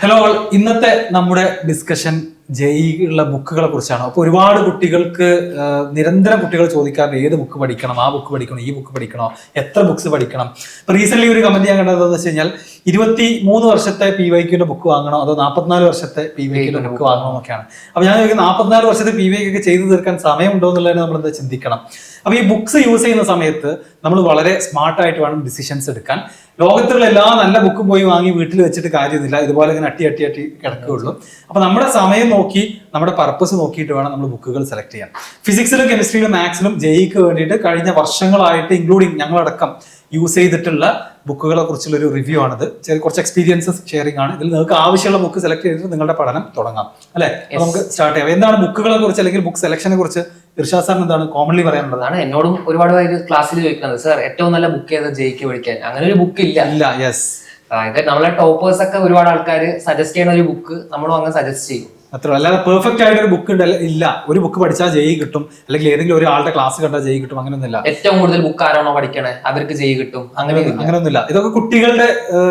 Hello all, ഇന്നത്തെ നമ്മുടെ discussion ജെഇയുള്ള ബുക്കുകളെ കുറിച്ചാണ്. അപ്പോൾ ഒരുപാട് കുട്ടികൾക്ക് നിരന്തരം കുട്ടികൾ ചോദിക്കാറുണ്ട് ഏത് ബുക്ക് പഠിക്കണം, ആ ബുക്ക് പഠിക്കണോ, ഈ ബുക്ക് പഠിക്കണോ, എത്ര ബുക്സ് പഠിക്കണം. ഇപ്പൊ റീസെന്റ് ഒരു കമന്റ് ഞാൻ കണ്ടത് എന്ന് വെച്ച് കഴിഞ്ഞാൽ 23 വർഷത്തെ PYQന്റെ ബുക്ക് വാങ്ങണോ അതോ 44 വർഷത്തെ PYQന്റെ ബുക്ക് വാങ്ങണോ എന്നൊക്കെയാണ്. അപ്പൊ ഞാൻ ചോദിക്കുന്നത് 44 വർഷത്തെ PYQ ഒക്കെ ചെയ്തു തീർക്കാൻ സമയമുണ്ടോ എന്നുള്ളതിന് നമ്മൾ എന്താ ചിന്തിക്കണം. അപ്പൊ ഈ ബുക്സ് യൂസ് ചെയ്യുന്ന സമയത്ത് നമ്മൾ വളരെ സ്മാർട്ടായിട്ട് വേണം ഡിസിഷൻസ് എടുക്കാൻ. ലോകത്തുള്ള എല്ലാ നല്ല ബുക്കും പോയി വാങ്ങി വീട്ടിൽ വെച്ചിട്ട് കാര്യമൊന്നുമില്ല, ഇതുപോലെ ഇങ്ങനെ അട്ടി കിടക്കുകയുള്ളൂ. അപ്പൊ നമ്മുടെ സമയം നോക്കി നമ്മുടെ പർപ്പസ് നോക്കിയിട്ട് വേണം നമ്മൾ ബുക്കുകൾ സെലക്ട് ചെയ്യാൻ. ഫിസിക്സിലും കെമിസ്ട്രിയിലും മാത്സിലും ജെഇക്ക് വേണ്ടിയിട്ട് കഴിഞ്ഞ വർഷങ്ങളായിട്ട് ഇൻക്ലൂഡിങ് ഞങ്ങളടക്കം യൂസ് ചെയ്തിട്ടുള്ള ബുക്കുകളെ കുറിച്ചുള്ള ഒരു റിവ്യൂ ആണിത്. കുറച്ച് എക്സ്പീരിയൻസസ് ഷെയറിംഗ് ആണ്. ഇതിൽ നിങ്ങൾക്ക് ആവശ്യമുള്ള ബുക്ക് സെലക്ട് ചെയ്തിട്ട് നിങ്ങളുടെ പഠനം തുടങ്ങാം അല്ലെ. നമുക്ക് സ്റ്റാർട്ട് ചെയ്യാം. എന്താണ് ബുക്കുകളെ കുറിച്ച് അല്ലെങ്കിൽ ബുക്ക് സെലക്ഷനെ കുറിച്ച് ഇർഷാദ് സാറിന് എന്താണ് കോമൺലി പറയാനുള്ളതാണ്? എന്നോടും ഒരുപാട് പേര് ക്ലാസ്സിൽ ചോദിക്കുന്നത്, സാർ ഏറ്റവും നല്ല ബുക്ക് ഏതാ ജെഇക്ക് പഠിക്കാൻ? അങ്ങനെ ഒരു ബുക്ക് ഇല്ല. യെസ്, നമ്മളെ ടോപ്പേഴ്സ് ഒക്കെ ഒരുപാട് ആൾക്കാർ സജസ്റ്റ് ചെയ്യുന്ന ഒരു ബുക്ക് നമ്മളും അങ്ങനെ സജസ്റ്റ് ചെയ്യും. അത്ര അല്ലാതെ പെർഫെക്റ്റ് ആയിട്ട് ഒരു ബുക്ക് ഇല്ല. ഒരു ബുക്ക് പഠിച്ചാൽ ജെഇ കിട്ടും, അല്ലെങ്കിൽ ഏതെങ്കിലും ഒരാളുടെ ക്ലാസ് കണ്ടാൽ ജെഇ കിട്ടും, അങ്ങനെയൊന്നുമില്ല. ഏറ്റവും കൂടുതൽ ബുക്ക് ആരാണോ പഠിക്കണേ അവർക്ക് ജെഇ കിട്ടും, അങ്ങനെയൊന്നുമില്ല. ഇതൊക്കെ കുട്ടികളുടെ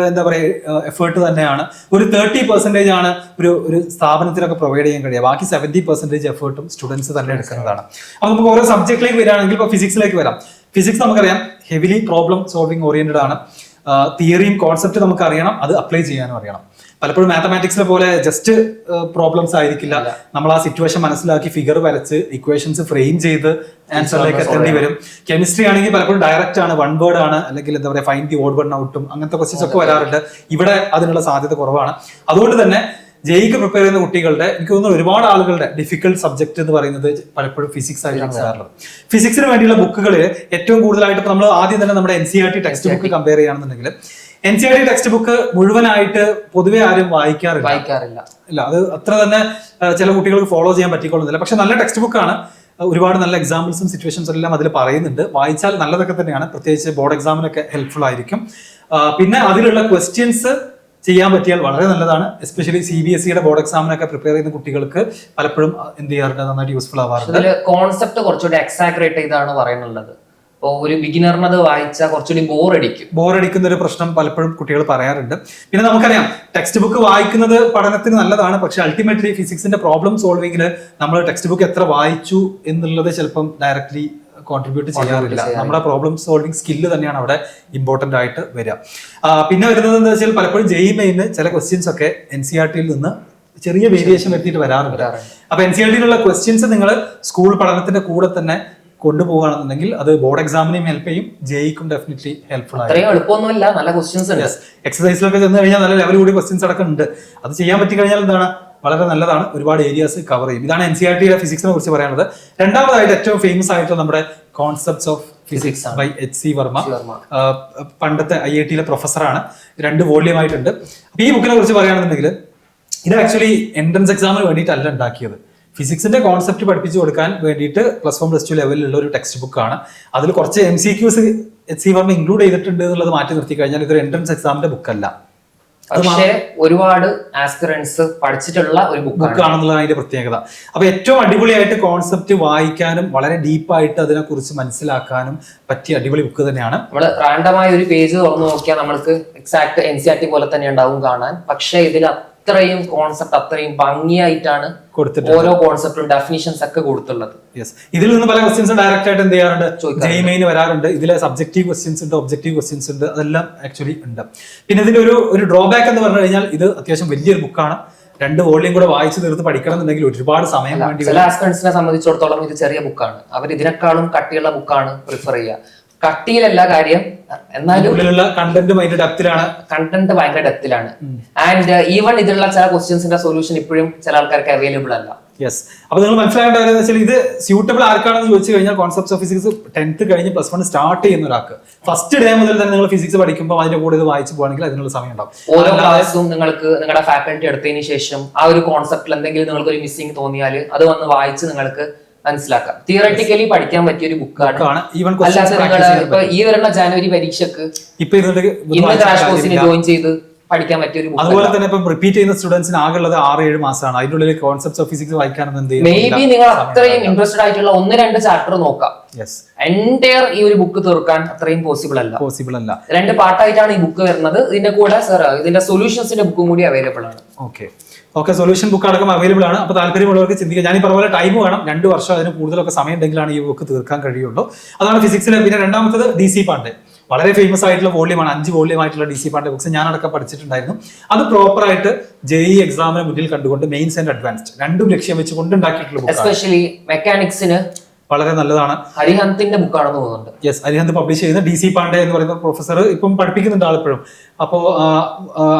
എന്താ പറയുക എഫേർട്ട് തന്നെയാണ്. ഒരു 30% ആണ് ഒരു സ്ഥാപനത്തിലൊക്കെ പ്രൊവൈഡ് ചെയ്യാൻ കഴിയുക. ബാക്കി 70% എഫേർട്ടും സ്റ്റുഡൻസ് തന്നെ എടുക്കുന്നതാണ്. അപ്പൊ നമുക്ക് ഓരോ സബ്ജക്റ്റിലേക്ക് വരികയാണെങ്കിൽ ഇപ്പൊ ഫിസിക്സിലേക്ക് വരാം. ഫിസിക്സ് നമുക്കറിയാം ഹെവിലി പ്രോബ്ലം സോൾവിങ് ഓറിയന്റഡ് ആണ്. തിയറിയും കോൺസെപ്റ്റ് നമുക്ക് അറിയണം, അത് അപ്ലൈ ചെയ്യാനും അറിയണം. പലപ്പോഴും മാത്തമാറ്റിക്സിലെ പോലെ ജസ്റ്റ് പ്രോബ്ലംസ് ആയിരിക്കില്ല. നമ്മൾ ആ സിറ്റുവേഷൻ മനസ്സിലാക്കി ഫിഗർ വരച്ച് ഇക്വേഷൻസ് ഫ്രെയിം ചെയ്ത് ആൻസറിലേക്ക് എത്തേണ്ടി വരും. കെമിസ്ട്രി ആണെങ്കിൽ പലപ്പോഴും ഡയറക്റ്റ് ആണ്, വൺ വേർഡ് ആണ്, അല്ലെങ്കിൽ എന്താ പറയുക ഫൈൻഡ് ദി ഓഡ് വൺ ഔട്ടും അങ്ങനത്തെ ക്വസ്റ്റ്യൻസ് ഒക്കെ വരാറുണ്ട്. ഇവിടെ അതിനുള്ള സാധ്യത കുറവാണ്. അതുകൊണ്ട് തന്നെ ജെഇക്ക് പ്രിപ്പയർ ചെയ്യുന്ന കുട്ടികളുടെ എനിക്ക് തോന്നുന്നു ഒരുപാട് ആളുകളുടെ ഡിഫിക്കൽട്ട് സബ്ജക്ട് എന്ന് പറയുന്നത് പലപ്പോഴും ഫിസിക്സ് ആയിട്ടാണ് വരാറുള്ളത്. ഫിസിക്സിന് വേണ്ടിയുള്ള ബുക്കുകൾ ഏറ്റവും കൂടുതലായിട്ട് നമ്മൾ ആദ്യം തന്നെ നമ്മുടെ NCERT ടെക്സ്റ്റ് ബുക്ക് കമ്പയർ ചെയ്യുകയാണെന്നുണ്ടെങ്കിൽ NCERT ടെക്സ്റ്റ് ബുക്ക് മുഴുവനായിട്ട് പൊതുവെ ആരും വായിക്കാറില്ല. ഇല്ല, അത് അത്ര തന്നെ ചില കുട്ടികൾക്ക് ഫോളോ ചെയ്യാൻ പറ്റിക്കൊള്ളുന്നില്ല. പക്ഷെ നല്ല ടെക്സ്റ്റ് ബുക്കാണ്. ഒരുപാട് നല്ല എക്സാമ്പിൾസും സിറ്റുവേഷൻസും എല്ലാം അതിൽ പറയുന്നുണ്ട്. വായിച്ചാൽ നല്ലതൊക്കെ തന്നെയാണ്. പ്രത്യേകിച്ച് ബോർഡ് എക്സാമിനൊക്കെ ഹെൽപ്ഫുൾ ആയിരിക്കും. പിന്നെ അതിലുള്ള ക്വസ്റ്റ്യൻസ് ചെയ്യാൻ പറ്റിയാൽ വളരെ നല്ലതാണ്. എസ്പെഷ്യലി CBSEയുടെ ബോർഡ് എക്സാമിനൊക്കെ പ്രിപ്പയർ ചെയ്യുന്ന കുട്ടികൾക്ക് പലപ്പോഴും എന്ത് ചെയ്യാറുണ്ട്, നന്നായിട്ട് യൂസ്ഫുൾ ആവാറുണ്ട്. കോൺസെപ്റ്റ് കുറച്ചുകൂടി എക്സാഗ്രേറ്റ് ചെയ്താണ് പറയുന്നുള്ളത്. ഇപ്പോൾ ഒരു ബിഗിനറിന് അത് വായിച്ചാൽ കുറച്ചുകൂടി ബോറടിക്കുന്ന ഒരു പ്രശ്നം പലപ്പോഴും കുട്ടികൾ പറയാറുണ്ട്. പിന്നെ നമുക്കറിയാം ടെക്സ്റ്റ് ബുക്ക് വായിക്കുന്നത് പഠനത്തിന് നല്ലതാണ്. പക്ഷെ അൾട്ടിമേറ്റ്ലി ഫിസിക്സിന്റെ പ്രോബ്ലം സോൾവിങ്ങിൽ നമ്മൾ ടെക്സ്റ്റ് ബുക്ക് എത്ര വായിച്ചു എന്നുള്ളത് ചിലപ്പം ഡയറക്ട്ലി കോൺട്രിബ്യൂട്ട് ചെയ്യാറില്ല. നമ്മുടെ പ്രോബ്ലം സോൾവിങ് സ്കില്ല് തന്നെയാണ് അവിടെ ഇമ്പോർട്ടന്റ് ആയിട്ട് വരിക. പിന്നെ വരുന്നത് എന്താ വെച്ചാൽ പലപ്പോഴും ജെഇ മെയിന് ചില ക്വസ്റ്റ്യൻസ് ഒക്കെ NCERTയിൽ നിന്ന് ചെറിയ വേരിയേഷൻ വരുത്തിയിട്ട് വരാറുണ്ട്. അപ്പൊ NCERTയിലുള്ള ക്വസ്റ്റ്യൻസ് നിങ്ങൾ സ്കൂൾ പഠനത്തിന്റെ കൂടെ തന്നെ കൊണ്ടുപോകുകയാണെന്നുണ്ടെങ്കിൽ അത് ബോർഡ് എക്സാമിനെയും ഹെൽപ്പ് ചെയ്യും, ജെഇക്കും ഡെഫിനറ്റ്ലി ഹെൽപ്ഫുൾ ആയിരിക്കും. എക്സസൈസിലൊക്കെ ചെന്ന് കഴിഞ്ഞാൽ നല്ല ലെവൽ കൂടി ക്വസ്റ്റ്യൻസ് അടക്കം ഉണ്ട്. അത് ചെയ്യാൻ പറ്റി കഴിഞ്ഞാൽ എന്താണ് വളരെ നല്ലതാണ്. ഒരുപാട് ഏരിയാസ് കവർ ചെയ്യും. ഇതാണ് NCERTയിലെ ഫിസിക്സിനെ കുറിച്ച് പറയാനുള്ളത്. രണ്ടാമതായിട്ട് ഏറ്റവും ഫേമസ് ആയിട്ടുള്ള നമ്മുടെ concepts of physics by HC Verma. പണ്ടത്തെ IITയിലെ പ്രൊഫസറാണ്. 2 വോള്യം ആയിട്ടുണ്ട്. അപ്പൊ ഈ ബുക്കിനെ കുറിച്ച് പറയുകയാണെന്നുണ്ടെങ്കിൽ ഇത് ആക്ച്വലി എൻട്രൻസ് എക്സാമിന് വേണ്ടിയിട്ടല്ല ഉണ്ടാക്കിയത്. ഫിസിക്സിന്റെ കോൺസെപ്റ്റ് പഠിപ്പിച്ചു കൊടുക്കാൻ വേണ്ടിയിട്ട് +1 +2 ലെവലിലുള്ള ഒരു ടെക്സ്റ്റ് ബുക്കാണ്. അതിൽ കുറച്ച് MCQs HC വർമ്മ ഇൻക്ലൂഡ് ചെയ്തിട്ടുണ്ട് എന്നുള്ളത് മാറ്റി നിർത്തി കഴിഞ്ഞാൽ ഇതൊരു എൻട്രൻസ് എക്സാമിന്റെ ബുക്കല്ല. പക്ഷേ ഒരുപാട് ആസ്പിറൻസ് പഠിച്ചിട്ടുള്ള ഒരു ബുക്കാണെന്നുള്ളതാണ് അതിന്റെ പ്രത്യേകത. അപ്പൊ ഏറ്റവും അടിപൊളിയായിട്ട് കോൺസെപ്റ്റ് വായിക്കാനും വളരെ ഡീപ്പായിട്ട് അതിനെ കുറിച്ച് മനസ്സിലാക്കാനും പറ്റിയ അടിപൊളി ബുക്ക് തന്നെയാണ്. നമ്മൾ റാൻഡമായ ഒരു പേജ് തുറന്നു നോക്കിയാൽ നമ്മൾക്ക് എക്സാക്ട് NCERT പോലെ തന്നെ ഉണ്ടാവും കാണാൻ. പക്ഷെ ഇതിൽ അത്രയും കോൺസെപ്റ്റ് അത്രയും ഭംഗിയായിട്ടാണ് കൊടുത്തിട്ട് ഓരോ കോൺസെപ്റ്റും ഡെഫിനിഷൻസ് ഒക്കെ കൊടുത്തുള്ളത്. ഇതിൽ നിന്ന് പല ക്വസ്റ്റ്യൻസ് ഡയറക്റ്റ് ആയിട്ട് എന്ത് ചെയ്യാറുണ്ട്, ജെഇ മെയിൻ വരാറുണ്ട്. ഇതിലെ സബ്ജക്റ്റീവ് ക്വസ്റ്റ്യൻസ് ഉണ്ട്, ഒബ്ജക്റ്റീവ് ക്വസ്റ്റ്യൻസ് ഉണ്ട്, അതെല്ലാം ആക്ച്വലി ഉണ്ട്. പിന്നെ ഇതിന്റെ ഒരു ഡ്രോബാക്ക് എന്ന് പറഞ്ഞു കഴിഞ്ഞാൽ ഇത് അത്യാവശ്യം വലിയൊരു ബുക്കാണ്. 2 വോള്യം കൂടെ വായിച്ചു തീർത്ത് പഠിക്കണം എന്നുണ്ടെങ്കിൽ ഒരുപാട് സമയം വേണ്ടി വരും. ചില ആസ്പിറൻസിനെ സംബന്ധിച്ചിടത്തോളം ഇത് ചെറിയ ബുക്കാണ്. അവർ ഇതിനേക്കാളും കട്ടിയുള്ള ബുക്കാണ് പ്രിഫർ ചെയ്യുക. കട്ടിയിലല്ല കാര്യം, എന്നാലും കണ്ടന്റ് ഭയങ്കര ഡെപ്തിലാണ്. ആൻഡ് ഈവൻ ഇതിലുള്ള ചില ക്വസ്റ്റ്യൻസിന്റെ സൊല്യൂഷൻ ഇപ്പോഴും ചില ആൾക്കാർക്ക് അവൈലബിൾ അല്ല. യെസ്, അപ്പൊ നിങ്ങൾ മനസ്സിലാക്കേണ്ടത് ഇത് സ്യൂട്ടബിൾ ആർക്കാണെന്ന് ചോദിച്ചു കഴിഞ്ഞാൽ കോൺസെപ്റ്റ്സ് ഓഫ് ഫിസിക്സ് 10th കഴിഞ്ഞ് +1 സ്റ്റാർട്ട് ചെയ്യുന്ന ഒരാൾക്ക് ഫസ്റ്റ് ഡേ മുതൽ തന്നെ നിങ്ങൾ ഫിസിക്സ് പഠിക്കുമ്പോൾ അതിന്റെ കൂടെ ഇത് വായിച്ചു പോകണമെങ്കിൽ അതിനുള്ള സമയം ഉണ്ടാവും. ഓരോ ക്ലാസ്സും നിങ്ങൾക്ക് നിങ്ങളുടെ ഫാക്കൽറ്റി എടുത്തതിന് ശേഷം ആ ഒരു കോൺസെപ്റ്റിൽ എന്തെങ്കിലും നിങ്ങൾക്ക് ഒരു മിസ്സിംഗ് തോന്നിയാൽ അത് വന്ന് വായിച്ച് നിങ്ങൾക്ക് മനസ്സിലാക്കാം. തിയററ്റിക്കലി പഠിക്കാൻ പറ്റിയ ഒരു ബുക്കാണ്. അല്ലാതെ നിങ്ങൾ ഇപ്പൊ ഈ വരുന്ന ജനുവരി പരീക്ഷക്ക് ഇന്ന് ക്രാഷ് കോഴ്സിന് ജോയിൻ ചെയ്ത് പഠിക്കാൻ പറ്റിയ ഒരു അതുപോലെ തന്നെ ഇപ്പം റിപ്പീറ്റ് ചെയ്യുന്ന സ്റ്റുഡൻസിന് ആകെയുള്ളത് 6-7 മാസമാണ്. അതിന്റെ ഉള്ളിൽ കോൺസെപ്റ്റ്സ് ഓഫ് ഫിസിക്സ് വായിക്കാനൊന്നും എന്ത് മേ ബി നിങ്ങൾ അത്രയും ഇൻട്രസ്റ്റഡ് ആയിട്ടുള്ള 1-2 ചാപ്റ്റർ നോക്കാം. എൻറ്റയർ ഈ ഒരു ബുക്ക് തീർക്കാൻ അത്രയും പോസിബിൾ അല്ല. 2 പാർട്ടായിട്ടാണ് ഈ ബുക്ക് വരുന്നത്. ഇതിന്റെ കൂടെ ഇതിന്റെ സൊല്യൂഷൻസിന്റെ ബുക്കും കൂടി അവൈലബിൾ ആണ്. ഓക്കെ, സൊല്യൂഷൻ ബുക്ക് അടക്കം അവൈലബിൾ ആണ്. അപ്പോൾ താല്പര്യമുള്ളവർക്ക് ചിന്തിക്കുക. ഞാൻ ഈ പറഞ്ഞ പോലെ ടൈം വേണം, 2 വർഷം അതിന് കൂടുതലൊക്കെ സമയം ഉണ്ടെങ്കിലാണ് ഈ ബുക്ക് തീർക്കാൻ കഴിയുള്ളൂ. അതാണ് ഫിസിക്സിലെ. പിന്നെ രണ്ടാമത്തത് DC പാണ്ഡെ, വളരെ ഫേമസ് ആയിട്ടുള്ള വോള്യമാണ്, 5 വോള്യം ആയിട്ടുള്ള DC പാണ്ഡെ ബുക്സ് ഞാനടക്കം പഠിച്ചിട്ടുണ്ടായിരുന്നു. അത് പ്രോപ്പർ ആയിട്ട് JEE എക്സാമിന് മുന്നിൽ കണ്ടുകൊണ്ട് മെയിൻസ് ആൻഡ് അഡ്വാൻസ്ഡ് രണ്ടും ലക്ഷ്യം വെച്ചുകൊണ്ട് ഉണ്ടാക്കിയിട്ടുള്ള ബുക്ക്, എസ്പെഷ്യലി മെക്കാനിക്സിന് വളരെ നല്ലതാണ്. അരിഹന്തിന്റെ ബുക്കാണെന്ന് തോന്നുന്നുണ്ട്. യെസ്, അരിഹന്ത് പബ്ലിഷ് ചെയ്യുന്ന DC പാണ്ഡെ എന്ന് പറയുന്ന പ്രൊഫസർ ഇപ്പം പഠിപ്പിക്കുന്നുണ്ട് ആളിപ്പോഴും. അപ്പോൾ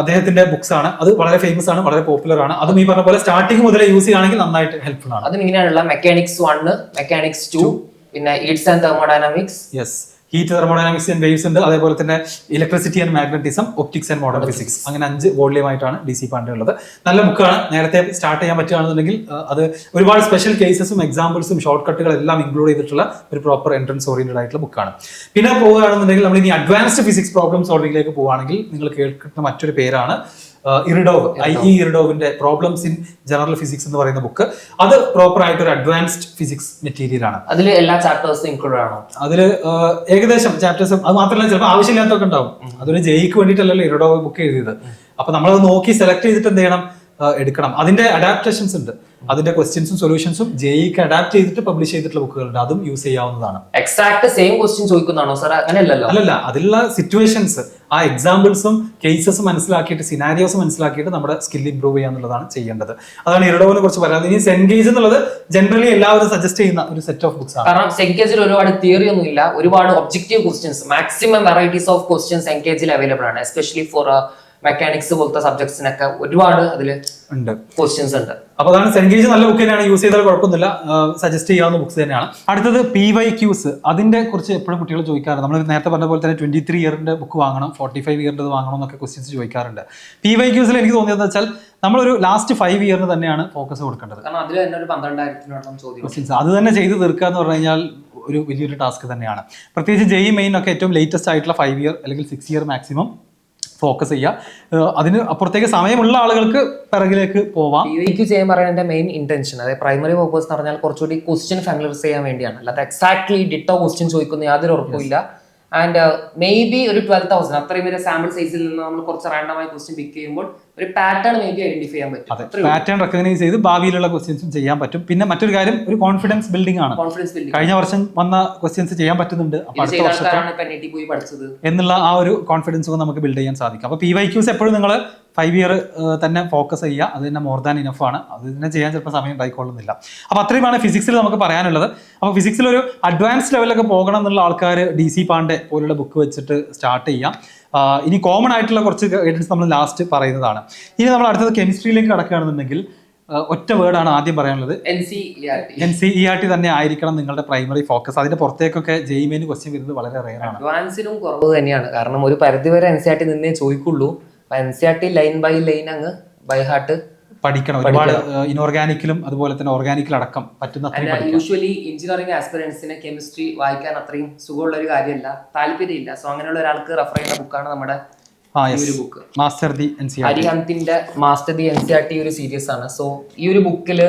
അദ്ദേഹത്തിന്റെ ബുക്സ് ആണ്. അത് വളരെ ഫേമസ് ആണ്, വളരെ പോപ്പുലർ ആണ്. അതും ഈ പറഞ്ഞ പോലെ സ്റ്റാർട്ടിംഗ് മുതലേ യൂസ് ചെയ്യുകയാണെങ്കിൽ നന്നായിട്ട് ഹെൽപ്ഫുൾ ആണ്. അതും ഇങ്ങനെയാണുള്ള മെക്കാനിക്സ് 1, മെക്കാനിക്സ് 2, പിന്നെ heats and thermodynamics. Yes, heat, thermodynamics and waves ഉണ്ട്. അതേപോലെ തന്നെ electricity and magnetism, optics and modern physics. അങ്ങനെ 5 വോള്യമായിട്ടാണ് DC പാണ്ഡെ ഉള്ളത്. നല്ല ബുക്കാണ്. നേരത്തെ സ്റ്റാർട്ട് ചെയ്യാൻ പറ്റുകയാണെന്നുണ്ടെങ്കിൽ അത് ഒരുപാട് സ്പെഷ്യൽ കേസസും എക്സാമ്പിൾസും ഷോർട്ട് കട്ടുകളെല്ലാം ഇൻക്ലൂഡ് ചെയ്തിട്ടുള്ള ഒരു പ്രോപ്പർ എൻട്രൻസ് ഓറിയന്റഡ് ആയിട്ടുള്ള ബുക്കാണ്. പിന്നെ പോവുകയാണെന്നുണ്ടെങ്കിൽ നമ്മൾ ഇനി അഡ്വാൻസ്ഡ് ഫിസിക്സ് പ്രോബ്ലം സോൾവിംഗിലേക്ക് പോവുകയാണെങ്കിൽ നിങ്ങൾ കേൾക്കുന്ന മറ്റൊരു പേരാണ് ഇറിഡോവ്. ഇറിഡോവിന്റെ പ്രോബ്ലംസ് ഇൻ ജനറൽ ഫിസിക്സ് എന്ന് പറയുന്ന ബുക്ക്. അത് പ്രോപ്പർ ആയിട്ട് ഒരു അഡ്വാൻസ്ഡ് ഫിസിക്സ് മെറ്റീരിയൽ ആണ്. അതിൽ എല്ലാ ചാപ്റ്റേഴ്സും ഇൻക്ലൂഡ് ആണോ? അതിൽ ഏകദേശം ചാപ്റ്റേഴ്സും, അത് മാത്രമല്ല ചിലപ്പോൾ ആവശ്യമില്ലാത്തൊക്കെ ഉണ്ടാവും. അതൊരു JEEക്ക് വേണ്ടിയിട്ടല്ലല്ലോ ഇറിഡോവ് ബുക്ക് എഴുതിയത്. അപ്പൊ നമ്മളത് നോക്കി സെലക്ട് ചെയ്തിട്ട് എന്ത് ചെയ്യണം, എടുക്കണം. അതിന്റെ അഡാപ്റ്റേഷൻസ് ഉണ്ട്. അതിന്റെ ക്വസ്റ്റ്യൻസും സൊല്യൂഷൻസും JEEക്ക് അഡാപ്റ്റ് ചെയ്തിട്ട് പബ്ലിഷ് ചെയ്തിട്ടുള്ള ബുക്കുകളുണ്ട്. അതും യൂസ് ചെയ്യാവുന്നതാണ്. എക്സാക്ട് സെയിം ക്വസ്റ്റ്യൻ ചോദിക്കുന്നതാണോ സാർ? അങ്ങനെയല്ലല്ലോ. അല്ലല്ല, അതിലുള്ള സിറ്റുവേഷൻസ്, ആ എക്സാമ്പിൾസും കേസസും മനസ്സിലാക്കിയിട്ട്, സിനാരിയോസ് മനസ്സിലാക്കിയിട്ട് നമ്മുടെ സ്കിൽ ഇംപ്രൂവ് ചെയ്യാന്നുള്ളതാണ് ചെയ്യേണ്ടത്. അതാണ് ഇറിഡോവിനെ കുറിച്ച് പറയുന്നത്. ഇനി സെൻഗേജ് എന്നുള്ളത് ജനറലി എല്ലാവരും സജസ്റ്റ് ചെയ്യുന്ന ഒരു സെറ്റ് ഓഫ് ബുക്സ് ആണ്. കാരണം സെൻഗേജിൽ ഒരുപാട് തിയറി ഒന്നും ഇല്ല, ഒരുപാട് objective questions, maximum varieties of questions എൻഗേജിൽ അവൈലബിൾ ആണ്. എസ്പെഷ്യലി ഫോർ മെക്കാനിക്സ് പോലത്തെ സബ്ജക്ട്സിനൊക്കെ ഒരുപാട് അതിൽ ഉണ്ട്, ക്വസ്റ്റ്യൻസ് ഉണ്ട്. അപ്പൊ അതാണ് സെൻഗേജ് നല്ല ബുക്ക് തന്നെയാണ്, യൂസ് ചെയ്താൽ കുഴപ്പമൊന്നുമില്ല, സജസ്റ്റ് ചെയ്യാവുന്ന ബുക്സ് തന്നെയാണ്. അടുത്തത് PYQs. അതിന്റെ കുറിച്ച് എപ്പോഴും കുട്ടികൾ ചോദിക്കാറുണ്ട്. നമ്മൾ നേരത്തെ പറഞ്ഞ പോലെ തന്നെ 23 ഇയറിന്റെ ബുക്ക് വാങ്ങണം, 45 ഇയറിന്റെ വാങ്ങണം എന്നൊക്കെ ക്വസ്റ്റ്യൻസ് ചോദിക്കാറുണ്ട്. PYQs എനിക്ക് തോന്നിയതെന്ന് വെച്ചാൽ നമ്മളൊരു ലാസ്റ്റ് 5 ഇയറിന് തന്നെയാണ് ഫോക്കസ് കൊടുക്കേണ്ടത്. കാരണം അതിൽ തന്നെ ഒരു 12,000 ക്വസ്റ്റ്യൻസ് അത് തന്നെ ചെയ്ത് തീർക്കുക എന്ന് പറഞ്ഞു കഴിഞ്ഞാൽ ഒരു വലിയൊരു ടാസ്ക് തന്നെയാണ്. പ്രത്യേകിച്ച് JEE മെയിൻ ഒക്കെ ഏറ്റവും ലേറ്റസ്റ്റ് ആയിട്ടുള്ള 5 ഇയർ അല്ലെങ്കിൽ 6 ഇയർ മാക്സിമം ഫോക്കസ് ചെയ്യുക. അതിന് അപ്പുറത്തേക്ക് സമയമുള്ള ആളുകൾക്ക് പിറകിലേക്ക് പോവാം. PYQ ചെയ്യാൻ പറയുന്നതിന്റെ മെയിൻ ഇന്റൻഷൻ, അതായത് പ്രൈമറി പർപ്പസ് എന്ന് പറഞ്ഞാൽ കുറച്ചുകൂടി ക്വസ്റ്റ്യൻ ഫാമിലറൈസ് ചെയ്യാൻ വേണ്ടിയാണ്. അല്ലാതെ എക്സാക്ട്ലി ഡിറ്റോ ക്വസ്റ്റ്യൻ ചോദിക്കുന്ന യാതൊരു ഉറപ്പില്ല. ആൻഡ് മേ ബി ഒരു 12,000 അത്രയും വരെ സാമ്പിൾ സൈസിൽ നിന്ന് നമ്മൾ കുറച്ച് റാൻഡമായി ക്വസ്റ്റ്യൻ പിക്ക് ചെയ്യുമ്പോൾ ഒരു പാറ്റേൺ മേ ബി ഐഡന്റിഫൈ ചെയ്യാൻ പറ്റും. പാറ്റേൺ റെക്കഗ്നൈസ് ചെയ്ത് ഭാവിയിലുള്ള ക്വസ്റ്റ്യൻസും ചെയ്യാൻ പറ്റും. പിന്നെ മറ്റൊരു കാര്യം, ഒരു കോൺഫിഡൻസ് ബിൽഡിംഗ് ആണ്. കഴിഞ്ഞ വർഷം വന്ന ക്വസ്റ്റ്യൻസ് ചെയ്യാൻ പറ്റുന്നുണ്ട്, അപ്പൊ അടുത്ത വർഷത്തെ എന്നുള്ള ആ ഒരു കോൺഫിഡൻസ് നമുക്ക് ബിൽഡ് ചെയ്യാൻ സാധിക്കും. അപ്പൊ PYQs എപ്പോഴും നിങ്ങൾ 5 ഇയർ തന്നെ ഫോക്കസ് ചെയ്യുക. അത് തന്നെ മോർ ദാൻ ഇനഫ് ആണ്. അത് തന്നെ ചെയ്യാൻ ചിലപ്പോൾ സമയം ഉണ്ടായിക്കൊള്ളുന്നില്ല. അപ്പൊ അത്രയുമാണ് ഫിസിക്സിൽ നമുക്ക് പറയാനുള്ളത്. അപ്പോൾ ഫിസിക്സിൽ ഒരു അഡ്വാൻസ് ലെവലൊക്കെ പോകണം എന്നുള്ള ആൾക്കാർ DC പാണ്ഡെ പോലുള്ള ബുക്ക് വെച്ചിട്ട് സ്റ്റാർട്ട് ചെയ്യാം. ഇനി കോമൺ ആയിട്ടുള്ള കുറച്ച് ഗൈഡൻസ് നമ്മൾ ലാസ്റ്റ് പറയുന്നതാണ്. ഇനി നമ്മൾ അടുത്തത് കെമിസ്ട്രിയിലേക്ക് കടക്കുകയാണെന്നുണ്ടെങ്കിൽ ഒറ്റ വേർഡാണ് ആദ്യം പറയാനുള്ളത്, NCERT തന്നെ ആയിരിക്കണം നിങ്ങളുടെ പ്രൈമറി ഫോക്കസ്. അതിന്റെ പുറത്തേക്കൊക്കെ JEE മെയിൻ ക്വസ്റ്റ്യൻ വരുന്നത് വളരെ റെയർ ആണ്. അഡ്വാൻസിനും കുറവ് തന്നെയാണ്. കാരണം ഒരു പരിധിവരെ NCERT നിന്നേ ചോദിക്കുള്ളൂ. NCERT ലൈൻ ബൈ ലൈൻ അങ്ങ് ബൈ ഹാർട്ട് പഠിക്കണം. ഒരുപാട് ഇനോർഗാനിക്കിലും അതുപോലെ തന്നെ ഓർഗാനിക്കിലും അടക്കം പറ്റുന്ന. യൂഷ്വലി എഞ്ചിനീയറിംഗ് ആസ്പിറൻസിന് കെമിസ്ട്രി വായിക്കാൻ അത്രയും സുഖമുള്ള ഒരു കാര്യമല്ല, താല്പര്യമില്ല. സോ അങ്ങനെയുള്ള ഒരാൾക്ക് റെഫർ ചെയ്യുന്ന ബുക്കാണ് നമ്മുടെ ഒരു ബുക്ക്, മാസ്റ്റർ ദി NCERT. അരിഹന്തിന്റെ മാസ്റ്റർ ദി NCERT ഒരു സീരീസ് ആണ്. സോ ഈ ഒരു ബുക്കില്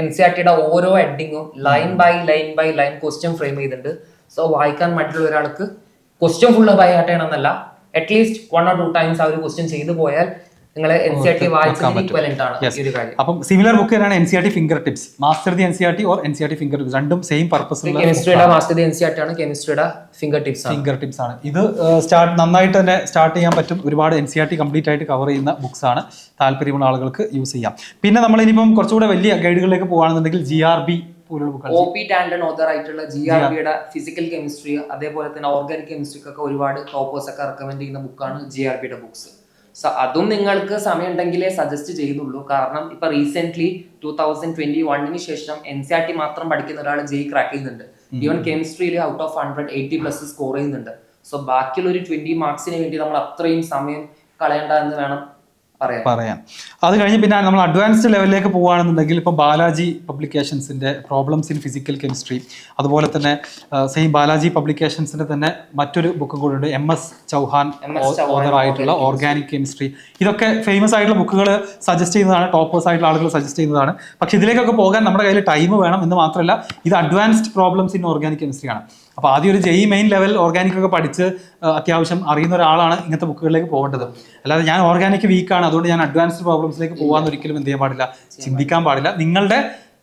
NCERTയുടെ ഓരോ ഹെഡിങ്ങും line by line question frame ചെയ്തിട്ടുണ്ട്. സോ വായിക്കാൻ മറ്റുള്ള ഒരാൾക്ക് ക്വസ്റ്റ്യൻ ഫുള്ള് ബൈ ഹാർട്ട് ചെയ്യണമെന്നല്ല, അറ്റ്ലീസ്റ്റ് 1 or 2 ടൈംസ് ആ ഒരു ക്വസ്റ്റ്യൻ ചെയ്തു പോയാൽ നിങ്ങളെ NCERT വായിച്ചതിന് ഈക്വലന്റ് ആണ് ഈ ഒരു കാര്യം. അപ്പം സിമിലർ ബുക്ക് തന്നെയാണ് NCERT finger tips, master the NCERT or NCERT finger tips. രണ്ടും സെയിം പർപ്പസ് ഉള്ള. കെമിസ്ട്രിയുടെ മാസ്റ്റർ ദി NCERT ആണ്, കെമിസ്ട്രിയുടെ ഫിംഗർ ടിപ്സ് ആണ്. ഇത് നന്നായിട്ട് തന്നെ സ്റ്റാർട്ട് ചെയ്യാൻ പറ്റും. ഒരുപാട് NCERT കംപ്ലീറ്റ് ആയിട്ട് കവർ ചെയ്യുന്ന ബുക്സ് ആണ്. താല്പര്യമുള്ള ആളുകൾക്ക് യൂസ് ചെയ്യാം. പിന്നെ നമ്മൾ ഇനിയിപ്പം കുറച്ചുകൂടെ വലിയ ഗൈഡുകളിലേക്ക് പോകുകയാണെന്നുണ്ടെങ്കിൽ GRB OP ടാൻഡൻ ഓതർ ആയിട്ടുള്ള GRBയുടെ ഫിസിക്കൽ കെമിസ്ട്രി, അതേപോലെ തന്നെ ഓർഗാനിക് കെമിസ്ട്രിക്കൊക്കെ ഒരുപാട് ടോപ്പേഴ്സ് ഒക്കെ റെക്കമെൻഡ് ചെയ്യുന്ന ബുക്കാണ് GRBയുടെ ബുക്സ്. സോ അതും നിങ്ങൾക്ക് സമയം ഉണ്ടെങ്കിലേ സജസ്റ്റ് ചെയ്യുന്നുള്ളൂ. കാരണം ഇപ്പൊ റീസെന്റ് 2021 ശേഷം NCERT മാത്രം പഠിക്കുന്ന ഒരാൾ JEE ക്രാക്ക് ചെയ്യുന്നുണ്ട്. ഈവൻ കെമിസ്ട്രിയിൽ ഔട്ട് ഓഫ് 100 80+ സ്കോർ ചെയ്യുന്നുണ്ട്. സോ ബാക്കിയുള്ള ഒരു 20 മാർക്സിന് വേണ്ടി നമ്മൾ അത്രയും സമയം കളയേണ്ട എന്ന് വേണം പറയാം. അത് കഴിഞ്ഞ് പിന്നെ നമ്മൾ അഡ്വാൻസ്ഡ് ലെവലിലേക്ക് പോകുകയാണെന്നുണ്ടെങ്കിൽ ഇപ്പം ബാലാജി പബ്ലിക്കേഷൻസിന്റെ പ്രോബ്ലംസ് ഇൻ ഫിസിക്കൽ കെമിസ്ട്രി, അതുപോലെ തന്നെ സെയിം ബാലാജി പബ്ലിക്കേഷൻസിന്റെ തന്നെ മറ്റൊരു ബുക്കും കൂടെ ഉണ്ട്, MS ചൗഹാൻ ഓതർ ആയിട്ടുള്ള ഓർഗാനിക് കെമിസ്ട്രി. ഇതൊക്കെ ഫേമസ് ആയിട്ടുള്ള ബുക്കുകൾ സജസ്റ്റ് ചെയ്യുന്നതാണ്, ടോപ്പേഴ്സ് ആയിട്ടുള്ള ആളുകൾ സജസ്റ്റ് ചെയ്യുന്നതാണ്. പക്ഷെ ഇതിലേക്കൊക്കെ പോകാൻ നമ്മുടെ കയ്യിൽ ടൈം വേണം എന്ന് മാത്രമല്ല, ഇത് advanced problems in organic chemistry ആണ്. അപ്പോൾ ആദ്യം ഒരു JEE മെയിൻ ലെവൽ ഓർഗാനിക് ഒക്കെ പഠിച്ച് അത്യാവശ്യം അറിയുന്ന ഒരാളാണ് ഇങ്ങനത്തെ ബുക്കുകളിലേക്ക് പോകേണ്ടത്. അല്ലാതെ ഞാൻ ഓർഗാനിക് വീക്കാണ് അതുകൊണ്ട് ഞാൻ അഡ്വാൻസ്ഡ് പ്രോബ്ലംസിലേക്ക് പോകാൻ ഒരിക്കലും എന്ത് ചെയ്യാൻ പാടില്ല, ചിന്തിക്കാൻ പാടില്ല. നിങ്ങളുടെ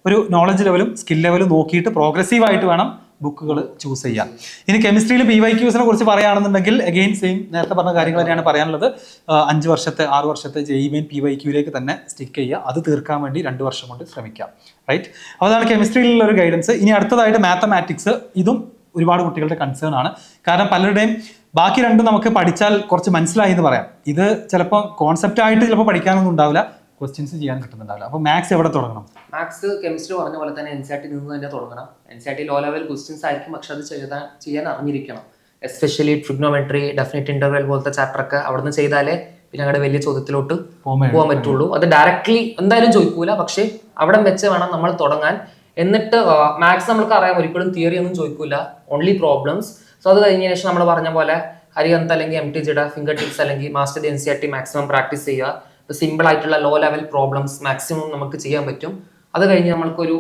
ഒരു നോളജ് ലെവലും സ്കിൽ ലെവലും നോക്കിയിട്ട് പ്രോഗ്രസീവ് ആയിട്ട് വേണം ബുക്കുകൾ ചൂസ് ചെയ്യാൻ. ഇനി കെമിസ്ട്രിയിൽ PYQസിനെ കുറിച്ച് പറയുകയാണെന്നുണ്ടെങ്കിൽ അഗെയിൻ സെയിം നേരത്തെ പറഞ്ഞ കാര്യങ്ങൾ തന്നെയാണ് പറയാനുള്ളത്. 5 വർഷത്തെ 6 വർഷത്തെ JEE മെയിൻ PYQയിലേക്ക് തന്നെ സ്റ്റിക്ക് ചെയ്യുക. അത് തീർക്കാൻ വേണ്ടി 2 വർഷം കൊണ്ട് ശ്രമിക്കാം. റൈറ്റ്, അപ്പോൾ അതാണ് കെമിസ്ട്രിയിലുള്ള ഒരു ഗൈഡൻസ്. ഇനി അടുത്തതായിട്ട് മാത്തമാറ്റിക്സ്. ഇതും ഒരുപാട് കുട്ടികളുടെ കൺസേൺ ആണ്. കാരണം പലരുടെയും ബാക്കി രണ്ടും നമുക്ക് പഠിച്ചാൽ കുറച്ച് മനസ്സിലായി എന്ന് പറയാം. ഇത് ചിലപ്പോൾ കോൺസെപ്റ്റ് ആയിട്ട് ചിലപ്പോൾ പഠിക്കാനൊന്നും ഉണ്ടാവില്ല, ക്വസ്റ്റ്യൻസ് ചെയ്യാൻ കിട്ടുന്നുണ്ടാവില്ല. അപ്പോൾ മാത്സ് എവിടെ തുടങ്ങണം? മാത്സ് കെമിസ്ട്രി പറഞ്ഞ പോലെ തന്നെ NCERT നിന്ന് തന്നെ തുടങ്ങണം. NCERT ലോ ലെവൽ ക്വസ്റ്റ്യൻസ് ആയിരിക്കും, പക്ഷെ അത് ചെയ്യാൻ അറിഞ്ഞിരിക്കണം. എസ്പെഷ്യലി ട്രിഗ്നോമെട്രി, ഡെഫിനിറ്റ് ഇന്റർവെൽ പോലത്തെ ചാപ്റ്റർ ഒക്കെ അവിടെ നിന്ന് ചെയ്താലേ പിന്നെ ഞങ്ങളുടെ വലിയ ചോദ്യത്തിലോട്ട് പോകാൻ പറ്റുള്ളൂ. അത് ഡയറക്ട്ലി എന്തായാലും ചോദിക്കൂല, പക്ഷെ അവിടെ വെച്ച് വേണം നമ്മൾ തുടങ്ങാൻ. എന്നിട്ട് മാത്സ് നമ്മൾക്ക് അറിയാം, ഒരിക്കലും തിയറി ഒന്നും ചോദിക്കൂല, ഓൺലി പ്രോബ്ലംസ്. സോ അത് കഴിഞ്ഞ ശേഷം നമ്മൾ പറഞ്ഞ പോലെ ഹരിഹന്ത് അല്ലെങ്കിൽ MTGയുടെ ഫിംഗർ ടിപ്സ് അല്ലെങ്കിൽ മാസ്റ്റർ NCERT മാക്സിമം പ്രാക്ടീസ് ചെയ്യുക. സിമ്പിൾ ആയിട്ടുള്ള ലോ ലെവൽ പ്രോബ്ലംസ് മാക്സിമം നമുക്ക് ചെയ്യാൻ പറ്റും. അത് കഴിഞ്ഞ് നമ്മൾക്കൊരു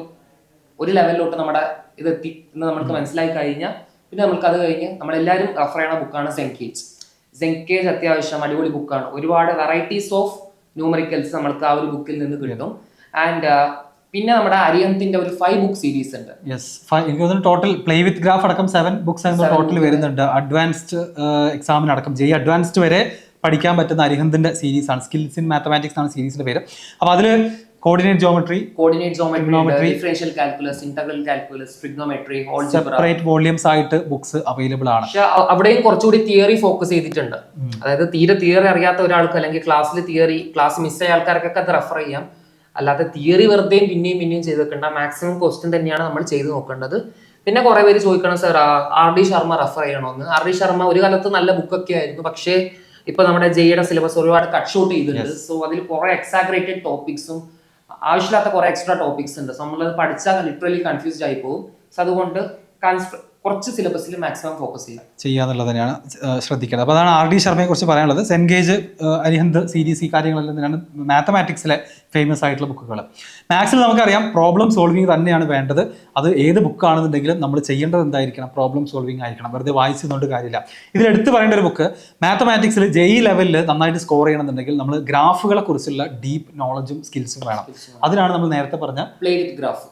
ലെവലിലോട്ട് നമ്മുടെ ഇതെത്തി എന്ന് നമുക്ക് മനസ്സിലായി കഴിഞ്ഞാൽ പിന്നെ നമുക്ക് അത് കഴിഞ്ഞ് നമ്മളെല്ലാവരും റെഫർ ചെയ്യുന്ന ബുക്കാണ് സെങ്കേജ്. അത്യാവശ്യം അടിപൊളി ബുക്കാണ്. ഒരുപാട് വെറൈറ്റീസ് ഓഫ് ന്യൂമറിക്കൽസ് നമ്മൾക്ക് ആ ഒരു ബുക്കിൽ നിന്ന് കിട്ടും. ആൻഡ് പിന്നെ നമ്മുടെ അരിഹന്തിന്റെ ഒരു 5 ബുക്ക് സീരീസ് ഉണ്ട്. എനിക്ക് ടോട്ടൽ പ്ലേ വിത്ത് ഗ്രാഫ് അടക്കം 7 ബുക്സ് ടോട്ടൽ വരുന്നുണ്ട്. അഡ്വാൻസ്ഡ് എക്സാമിനടക്കം JEE അഡ്വാൻസ്ഡ് വരെ പഠിക്കാൻ പറ്റുന്ന അരിഹന്തിന്റെ സീരീസ് ആണ്. സ്കിൽസ് ഇൻ മാത്തമാറ്റിക്സ് ആണ് സീരീസിന്റെ പേര്. അപ്പൊ അതില് coordinate geometry, differential calculus, integral calculus, trigonometry, separate volumes ആയിട്ട് ബുക്സ് അവൈലബിൾ ആണ്. പക്ഷെ അവിടെയും കുറച്ചുകൂടി തിയറി ഫോക്കസ് ചെയ്തിട്ടുണ്ട്. അതായത് തീരെ തിയറി അറിയാത്ത ഒരാൾക്ക് അല്ലെങ്കിൽ ക്ലാസ് മിസ്സായ ആൾക്കാർക്കൊക്കെ അത് റെഫർ ചെയ്യാം. അല്ലാതെ തിയറി വെറുതെ പിന്നെയും ചെയ്തിട്ടുണ്ട്. മാക്സിമം ക്വസ്റ്റ്യൻ തന്നെയാണ് നമ്മൾ ചെയ്ത് നോക്കേണ്ടത്. പിന്നെ കുറെ പേര് ചോദിക്കണം, സർ RD ശർമ്മ റെഫർ ചെയ്യണമെന്ന്. RD ശർമ്മ ഒരു കാലത്ത് നല്ല ബുക്കൊക്കെ ആയിരുന്നു, പക്ഷേ ഇപ്പൊ നമ്മുടെ JEEയുടെ സിലബസ് ഒരുപാട് കട്ട് ഷോട്ട് ചെയ്തിട്ടുണ്ട്. സോ അതിൽ കുറെ എക്സാഗ്രേറ്റഡ് ടോപ്പിക്സും ആവശ്യമില്ലാത്ത കുറെ എക്സ്ട്രാ ടോപ്പിക്സ് ഉണ്ട്. സോ നമ്മളത് പഠിച്ചാൽ ലിറ്ററലി കൺഫ്യൂസ്ഡ് ആയി പോകും. സോ അതുകൊണ്ട് കുറച്ച് സിലബസിൽ മാക്സിമം ഫോക്കസ് ചെയ്യാന്നുള്ളത് തന്നെയാണ് ശ്രദ്ധിക്കേണ്ടത്. അപ്പോൾ അതാണ് RD ശർമ്മയെ കുറിച്ച് പറയാനുള്ളത്. സെൻഗേജ്, അരിഹന്ത് സീരീസ്, ഈ കാര്യങ്ങളെല്ലാം തന്നെയാണ് മാത്തമാറ്റിക്സിലെ ഫേമസ് ആയിട്ടുള്ള ബുക്കുകൾ. മാത്സിൽ നമുക്കറിയാം പ്രോബ്ലം സോൾവിങ് തന്നെയാണ് വേണ്ടത്. അത് ഏത് ബുക്കാണെന്നുണ്ടെങ്കിലും നമ്മൾ ചെയ്യേണ്ടത് എന്തായിരിക്കണം? പ്രോബ്ലം സോൾവിങ് ആയിരിക്കണം. വെറുതെ വായിച്ചുകൊണ്ട് കാര്യമില്ല. ഇതിൽ എടുത്ത് പറയേണ്ട ഒരു ബുക്ക് മാത്തമാറ്റിക്സിൽ JEE ലെവലിൽ നന്നായിട്ട് സ്കോർ ചെയ്യണമെന്നുണ്ടെങ്കിൽ നമ്മൾ ഗ്രാഫുകളെ കുറിച്ചുള്ള ഡീപ്പ് നോളജും സ്കിൽസും വേണം. അതിനാണ് നമ്മൾ നേരത്തെ പറഞ്ഞ play with graph.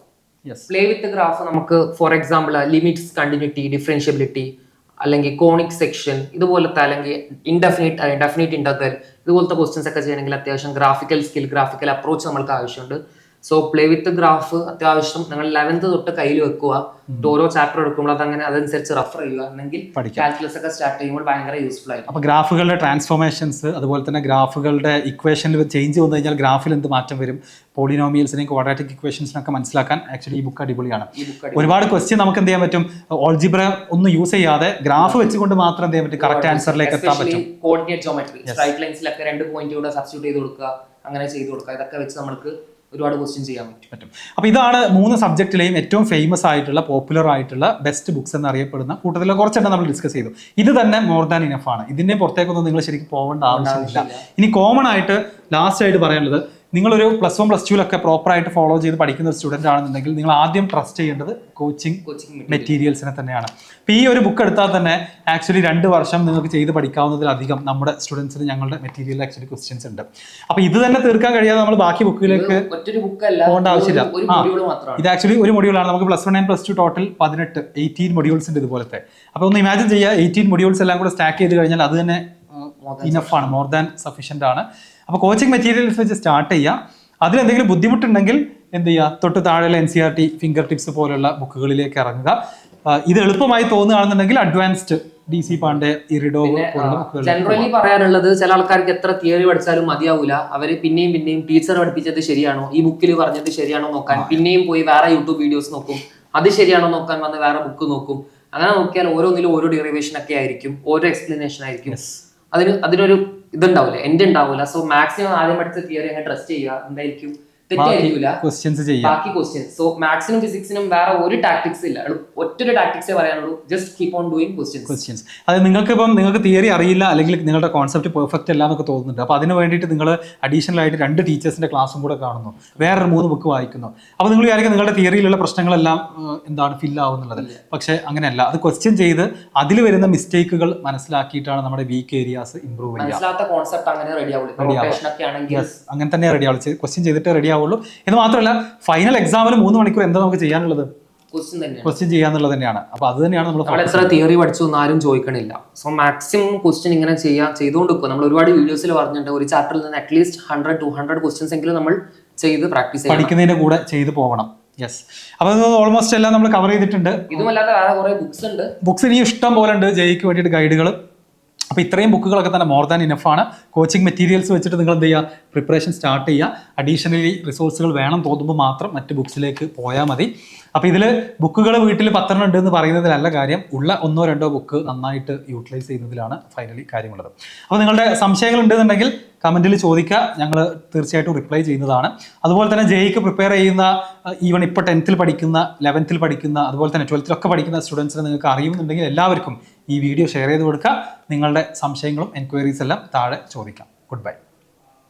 Play with graph നമുക്ക് for example limits, continuity, differentiability അല്ലെങ്കിൽ കോണിക് സെക്ഷൻ ഇതുപോലത്തെ അല്ലെങ്കിൽ ഡെഫിനിറ്റ് ഇന്റഗ്രൽ ഇതുപോലത്തെ ക്വസ്റ്റ്യൻസ് ഒക്കെ ചെയ്യണമെങ്കിൽ അത്യാവശ്യം ഗ്രാഫിക്കൽ അപ്രോച്ച് നമ്മൾക്ക് ആവശ്യമുണ്ട്. സോ പ്ലേ വിത്ത് ഗ്രാഫ് അത്യാവശ്യം നിങ്ങൾ 11th തൊട്ട് കയ്യിൽ വെക്കുക. ഓരോ ചാപ്റ്റർ എടുക്കുമ്പോൾ അതനുസരിച്ച് റെഫർ ചെയ്യുക, അല്ലെങ്കിൽ കാൽക്കുലസ് ഒക്കെ സ്റ്റാർട്ട് ചെയ്യുമ്പോൾ ഭയങ്കര യൂസ്ഫുൾ ആയിരിക്കും. അപ്പോൾ ഗ്രാഫുകളുടെ ട്രാൻസ്ഫോർമേഷൻസ്, അതുപോലെ തന്നെ ഗ്രാഫുകളുടെ ഇക്വേഷനിൽ ചേഞ്ച് വന്നു കഴിഞ്ഞാൽ ഗ്രാഫിൽ എന്ത് മാറ്റം വരും, പോളിനോമിയൽസിനെയും ക്വാഡ്രാറ്റിക് ഇക്വേഷൻസിനൊക്കെ മനസ്സിലാക്കാൻ ആക്ച്വലി ഈ ബുക്ക് അടിപൊളിയാണ്. ഒരുപാട് ക്വസ്റ്റ്യൻ നമുക്ക് എന്ത് ചെയ്യാൻ പറ്റും, ഓൾജിബ്ര ഒന്നും യൂസ് ചെയ്യാതെ ഗ്രാഫ് വെച്ചുകൊണ്ട് മാത്രം എന്ത് ചെയ്യാൻ പറ്റും, കറക്റ്റ് ആൻസറിലേക്ക് എത്താൻ പറ്റും. കോർഡിനേറ്റ് ജോമെട്രി, സ്ട്രൈറ്റ് ലൈൻസിലൊക്കെ 2 പോയിന്റ് കൂടെ സബ്സ്റ്റിറ്റ്യൂട്ട് ചെയ്ത് കൊടുക്കുക, അങ്ങനെ ചെയ്ത് കൊടുക്കുക. ഇതൊക്കെ വെച്ച് നമുക്ക് ഒരുപാട് ക്വസ്റ്റ്യൻ ചെയ്യാൻ പറ്റും. അപ്പോൾ ഇതാണ് 3 സബ്ജക്റ്റിലെയും ഏറ്റവും ഫേമസ് ആയിട്ടുള്ള, പോപ്പുലർ ആയിട്ടുള്ള ബെസ്റ്റ് ബുക്സ് എന്നറിയപ്പെടുന്ന കൂട്ടത്തിൽ കുറച്ചെണ്ണം നമ്മൾ ഡിസ്കസ് ചെയ്തു. ഇത് തന്നെ മോർ ദാൻ ഇനഫ് ആണ്. ഇതിന്റെ പുറത്തേക്കൊന്നും നിങ്ങൾ ശരിക്കും പോകേണ്ട ആവശ്യമില്ല. ഇനി കോമൺ ആയിട്ട് ലാസ്റ്റ് ആയിട്ട് പറയാനുള്ളത്, നിങ്ങളൊരു +1 +2 പ്രോപ്പറായിട്ട് ഫോളോ ചെയ്ത് പഠിക്കുന്ന ഒരു സ്റ്റുഡൻ്റ് ആണെന്നുണ്ടെങ്കിൽ നിങ്ങൾ ആദ്യം ട്രസ്റ്റ് ചെയ്യേണ്ടത് കോച്ചിങ് മെറ്റീരിയൽസിനെ തന്നെയാണ്. അപ്പോൾ ഈ ഒരു ബുക്ക് എടുത്താൽ തന്നെ ആക്ച്വലി 2 വർഷം നിങ്ങൾക്ക് ചെയ്ത് പഠിക്കാവുന്നതിലധികം നമ്മുടെ സ്റ്റുഡൻസിന് ഞങ്ങളുടെ മെറ്റീരിയൽ ആക്ച്വലി ക്വസ്റ്റ്യൻസ് ഉണ്ട്. അപ്പോൾ ഇത് തന്നെ തീർക്കാൻ കഴിയാതെ നമ്മൾ ബാക്കി ബുക്കിലേക്ക് പോകേണ്ട ആവശ്യമില്ല. ഇത് ആക്ച്വലി ഒരു മൊഡ്യൂളാണ്. നമുക്ക് +1 and +2 ടോട്ടൽ 18 മൊഡ്യൂൾസ് ഉണ്ട് ഇതുപോലത്തെ. അപ്പോൾ ഒന്ന് ഇമാജിൻ ചെയ്യുക, 18 മൊഡ്യൂൾസ് എല്ലാം കൂടെ സ്റ്റാക്ക് ചെയ്ത് കഴിഞ്ഞാൽ അത് തന്നെ ഇനഫ് ആണ്, മോർ ദാൻ സഫീഷ്യൻ്റ് ആണ്. അപ്പോൾ കോച്ചിങ് മെറ്റീരിയൽസ് വെച്ച് സ്റ്റാർട്ട് ചെയ്യുക. അതിലെന്തെങ്കിലും ബുദ്ധിമുട്ടുണ്ടെങ്കിൽ എന്ത് ചെയ്യുക, തൊട്ട് താഴെയുള്ള NCERT, ഫിംഗർ ടിപ്സ് പോലുള്ള ബുക്കുകളിലേക്ക് ഇറങ്ങുക. ഇത് എളുപ്പമായി തോന്നുകയാണെന്നുണ്ടെങ്കിൽ അഡ്വാൻസ്ഡ് DC പാണ്ഡെ, ഇറിഡോ പോലുള്ള ബുക്കുകൾ. ജനറലി പറയാനുള്ളത്, ചില ആൾക്കാർക്ക് എത്ര തിയറി പഠിച്ചാലും മതിയാവില്ല. അവർ പിന്നെയും ടീച്ചർ പഠിപ്പിച്ചത് ശരിയാണോ, ഈ ബുക്കിൽ പറഞ്ഞത് ശരിയാണോ നോക്കാൻ പിന്നെയും പോയി വേറെ യൂട്യൂബ് വീഡിയോസ് നോക്കും. അത് ശരിയാണോ നോക്കാൻ വന്ന് വേറെ ബുക്ക് നോക്കും. അങ്ങനെ നോക്കിയാൽ ഓരോന്നിലും ഓരോ ഡെറിവേഷൻ ഒക്കെ ആയിരിക്കും, ഓരോ എക്സ്പ്ലനേഷൻ ആയിരിക്കും. അതിനൊരു ഇതുണ്ടാവില്ല, എൻഡ് ഉണ്ടാവില്ല. സോ മാക്സിമം ആദ്യം പഠിച്ച തിയറി അങ്ങനെ ട്രസ്റ്റ് ചെയ്യുക, എന്തായിരിക്കും തെറ്റായിരിക്കില്ല. ക്വസ്റ്റ്യൻസ് ചെയ്യാം, ബാക്കി ക്വസ്റ്റ്യൻ. സോ മാത്സിനും ഫിസിക്സിനും വേറെ ഒരു ടാക്ടിക്സ് ഇല്ല, ഒറ്റൊരു ടാക്ടിക്സേ പറയാനുള്ളൂ, just keep on doing questions. അത് നിങ്ങൾക്ക് തിയറി അറിയില്ല അല്ലെങ്കിൽ നിങ്ങളുടെ കോൺസെപ്റ്റ് പെർഫെക്റ്റ് അല്ല എന്നൊക്കെ തോന്നുന്നുണ്ട്. അപ്പോൾ അതിന് വേണ്ടിയിട്ട് നിങ്ങൾ അഡീഷണൽ ആയിട്ട് 2 ടീച്ചേഴ്സിന്റെ ക്ലാസ്സും കൂടെ കാണുന്നു, വേറൊരു 3 ബുക്ക് വായിക്കുന്നു. അപ്പോൾ നിങ്ങൾ വിചാരിക്കും നിങ്ങളുടെ തിയറിയിലുള്ള പ്രശ്നങ്ങളെല്ലാം എന്താണ് ഫില്ല് ആവുന്നുള്ളത്. പക്ഷേ അങ്ങനെയല്ല. അത് ക്വസ്റ്റ്യൻ ചെയ്ത് അതിൽ വരുന്ന മിസ്റ്റേക്കുകൾ മനസ്സിലാക്കിയിട്ടാണ് നമ്മുടെ വീക്ക് ഏരിയാസ് ഇംപ്രൂവ് ചെയ്യുക. മനസ്സിലാത്ത കോൺസെപ്റ്റ് അങ്ങനെ റെഡി ആവുള്ളൂ, അങ്ങനെ തന്നെ റെഡി ആവുള്ളൂ, ക്വസ്റ്റ്യൻ ചെയ്തിട്ട് റെഡി ആവുള്ളൂ. എന്ന് മാത്രമല്ല ഫൈനൽ എക്സാമിന് 3 മണിക്കൂർ എന്താ നമുക്ക് ചെയ്യാനുള്ളത്, ക്വസ്റ്റ്യൻ ചെയ്യാന്നുള്ളത് തന്നെയാണ്. അപ്പൊ അത് തന്നെയാണ് നമ്മൾ എത്ര തിയറി പഠിച്ചു എന്ന് ആരും ചോദിക്കണില്ല. സോ മാക്സിമം ക്വസ്റ്റ്യൻ ഇങ്ങനെ ചെയ്തുകൊണ്ടിരിക്കുക. നമ്മൾ ഒരുപാട് വീഡിയോസിൽ പറഞ്ഞിട്ടുണ്ട്, ഒരു ചാപ്റ്ററിൽ നിന്ന് അറ്റ്ലീസ്റ്റ് 100-200 ക്വസ്റ്റ്യൻസ് എങ്കിലും നമ്മൾ ചെയ്ത് പ്രാക്ടീസ് ചെയ്യണം, പഠിക്കുന്നതിന്റെ കൂടെ ചെയ്തു പോകണം. യെസ്, അപ്പൊ ഓൾമോസ്റ്റ് എല്ലാം നമ്മൾ കവർ ചെയ്തിട്ടുണ്ട്. ഇതുമല്ലാതെ വേറെ കുറെ ബുക്സ് ഉണ്ട്. ബുക്സ് ഇനി ഇഷ്ടം പോലെ ഉണ്ട്, ജെയ്ക്ക് വേണ്ടിയിട്ട് ഗൈഡുകൾ. അപ്പോൾ ഇത്രയും ബുക്കുകളൊക്കെ തന്നെ മോർ ദാൻ ഇനഫ് ആണ്. കോച്ചിങ് മെറ്റീരിയൽസ് വെച്ചിട്ട് നിങ്ങൾ എന്ത് ചെയ്യുക, പ്രിപ്പറേഷൻ സ്റ്റാർട്ട് ചെയ്യുക. അഡീഷണലി റിസോഴ്സുകൾ വേണം തോന്നുമ്പോൾ മാത്രം മറ്റ് ബുക്സിലേക്ക് പോയാൽ മതി. അപ്പോൾ ഇതിൽ ബുക്കുകൾ വീട്ടിൽ 10 ഉണ്ട് എന്ന് പറയുന്നതിലല്ല കാര്യം, ഉള്ള 1-2 ബുക്ക് നന്നായിട്ട് യൂട്ടിലൈസ് ചെയ്യുന്നതിലാണ് ഫൈനലി കാര്യമുള്ളത്. അപ്പോൾ നിങ്ങളുടെ സംശയങ്ങൾ ഉണ്ടെന്നുണ്ടെങ്കിൽ കമൻറ്റിൽ ചോദിക്കുക, ഞങ്ങൾ തീർച്ചയായിട്ടും റിപ്ലൈ ചെയ്യുന്നതാണ്. അതുപോലെ തന്നെ ജെയ്ക്ക് പ്രിപ്പയർ ചെയ്യുന്ന ഈവൺ ഇപ്പോൾ 10th പഠിക്കുന്ന, 11th പഠിക്കുന്ന, അതുപോലെ തന്നെ 12th പഠിക്കുന്ന സ്റ്റുഡൻസിനെ നിങ്ങൾക്ക് അറിയുന്നുണ്ടെങ്കിൽ എല്ലാവർക്കും ഈ വീഡിയോ ഷെയർ ചെയ്ത് കൊടുക്കുക. നിങ്ങളുടെ സംശയങ്ങളും എൻക്വയറീസ് എല്ലാം താഴെ ചോദിക്കാം. Good bye.